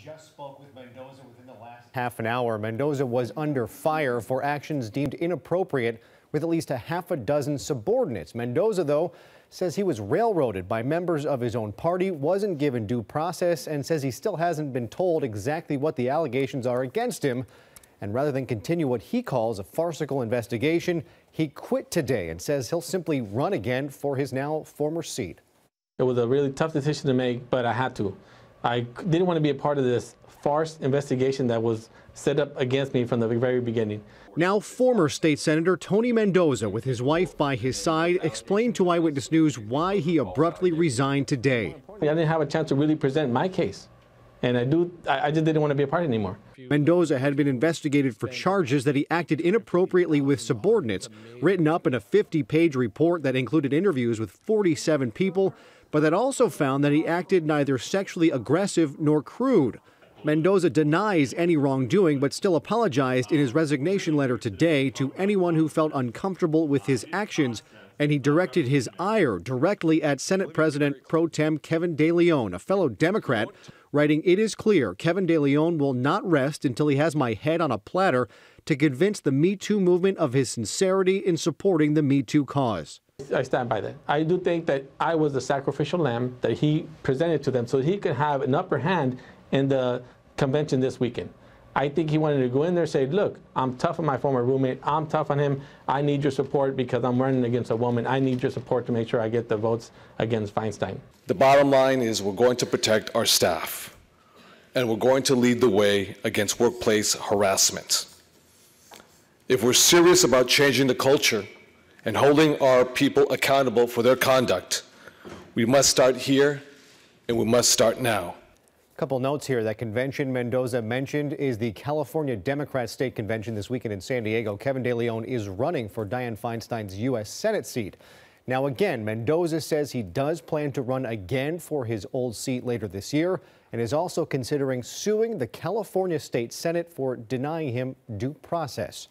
just spoke with Mendoza within the last half an hour. Mendoza was under fire for actions deemed inappropriate with at least a half a dozen subordinates. Mendoza, though, says he was railroaded by members of his own party, wasn't given due process, and says he still hasn't been told exactly what the allegations are against him. And rather than continue what he calls a farcical investigation, he quit today and says he'll simply run again for his now former seat. It was a really tough decision to make, but I had to. I didn't want to be a part of this farce investigation that was set up against me from the very beginning. Now former state senator Tony Mendoza, with his wife by his side, explained to Eyewitness News why he abruptly resigned today. I didn't have a chance to really present my case, and I just didn't want to be a part anymore. Mendoza had been investigated for charges that he acted inappropriately with subordinates, written up in a 50-page report that included interviews with 47 people, but that also found that he acted neither sexually aggressive nor crude. Mendoza denies any wrongdoing, but still apologized in his resignation letter today to anyone who felt uncomfortable with his actions, and he directed his ire directly at Senate President pro tem Kevin De Leon, a fellow Democrat, writing, "It is clear Kevin De Leon will not rest until he has my head on a platter to convince the Me Too movement of his sincerity in supporting the Me Too cause." I stand by that. I do think that I was the sacrificial lamb that he presented to them so he could have an upper hand in the convention this weekend. I think he wanted to go in there and say, look, I'm tough on my former roommate. I'm tough on him. I need your support because I'm running against a woman. I need your support to make sure I get the votes against Feinstein. The bottom line is we're going to protect our staff, and we're going to lead the way against workplace harassment. If we're serious about changing the culture and holding our people accountable for their conduct, we must start here, and we must start now. Couple notes here. That convention Mendoza mentioned is the California Democrat State Convention this weekend in San Diego. Kevin De Leon is running for Dianne Feinstein's U.S. Senate seat. Now again, Mendoza says he does plan to run again for his old seat later this year and is also considering suing the California State Senate for denying him due process.